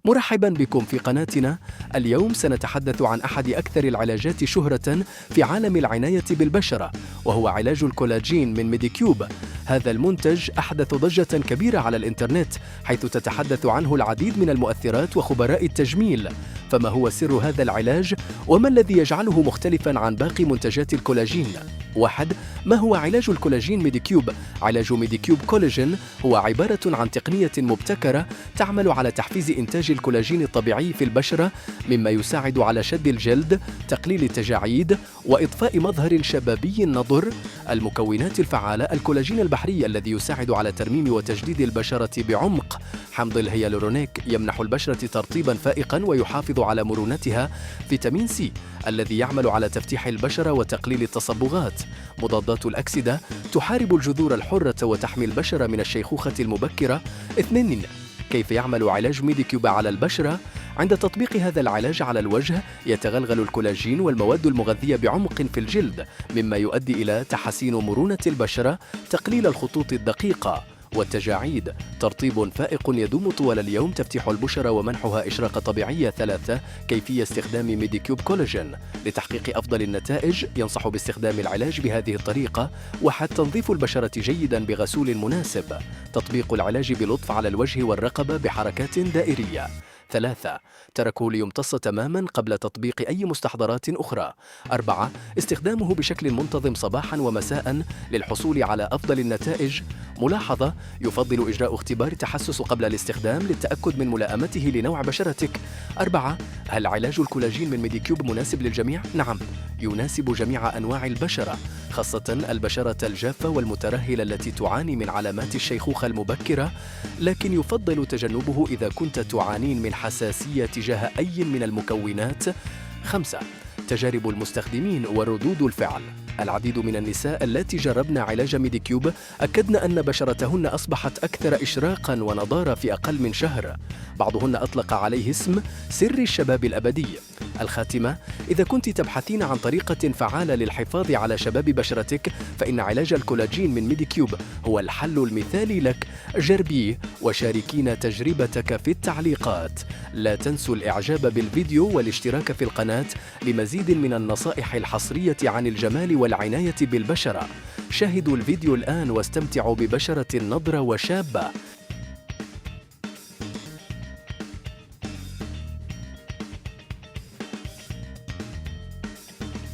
مرحبا بكم في قناتنا. اليوم سنتحدث عن أحد أكثر العلاجات شهرة في عالم العناية بالبشرة، وهو علاج الكولاجين من ميديكيوب. هذا المنتج أحدث ضجة كبيرة على الإنترنت، حيث تتحدث عنه العديد من المؤثرات وخبراء التجميل. فما هو سر هذا العلاج؟ وما الذي يجعله مختلفا عن باقي منتجات الكولاجين؟ 1. ما هو علاج الكولاجين ميديكيوب؟ علاج ميديكيوب كولاجين هو عبارة عن تقنية مبتكرة تعمل على تحفيز إنتاج الكولاجين الطبيعي في البشرة، مما يساعد على شد الجلد، تقليل التجاعيد، وإضفاء مظهر شبابي نضر. المكونات الفعالة: الكولاجين البحري الذي يساعد على ترميم وتجديد البشرة بعمق. حمض الهيالورونيك يمنح البشرة ترطيبا فائقا ويحافظ على مرونتها. فيتامين سي الذي يعمل على تفتيح البشرة وتقليل التصبغات. مضادات الأكسدة تحارب الجذور الحرة وتحمي البشرة من الشيخوخة المبكرة. 2. كيف يعمل علاج ميديكيوب على البشرة؟ عند تطبيق هذا العلاج على الوجه يتغلغل الكولاجين والمواد المغذية بعمق في الجلد، مما يؤدي إلى تحسين مرونة البشرة، تقليل الخطوط الدقيقة والتجاعيد. ترطيب فائق يدوم طوال اليوم، تفتيح البشرة ومنحها إشراقة طبيعية. 3. كيفية استخدام ميديكيوب كولاجين. لتحقيق أفضل النتائج ينصح باستخدام العلاج بهذه الطريقة: 1. تنظيف البشرة جيدا بغسول مناسب. تطبيق العلاج بلطف على الوجه والرقبة بحركات دائرية. 3. تركه ليمتص تماما قبل تطبيق أي مستحضرات أخرى. 4. استخدامه بشكل منتظم صباحا ومساء للحصول على أفضل النتائج. ملاحظة: يفضل إجراء اختبار تحسس قبل الاستخدام للتأكد من ملائمته لنوع بشرتك. 4. هل علاج الكولاجين من ميديكيوب مناسب للجميع؟ نعم، يناسب جميع أنواع البشرة، خاصة البشرة الجافة والمترهلة التي تعاني من علامات الشيخوخة المبكرة، لكن يفضل تجنبه إذا كنت تعانين من حساسية تجاه أي من المكونات. 5. تجارب المستخدمين وردود الفعل. العديد من النساء اللاتي جربن علاج ميديكيوب أكدن أن بشرتهن أصبحت أكثر إشراقا ونضارة في أقل من شهر. بعضهن أطلق عليه اسم سر الشباب الأبدي. الخاتمة: إذا كنت تبحثين عن طريقة فعالة للحفاظ على شباب بشرتك، فإن علاج الكولاجين من ميديكيوب هو الحل المثالي لك. جربيه وشاركينا تجربتك في التعليقات. لا تنسوا الإعجاب بالفيديو والاشتراك في القناة لمزيد من النصائح الحصرية عن الجمال والعناية بالبشرة. شاهدوا الفيديو الآن واستمتعوا ببشرة نضرة وشابة.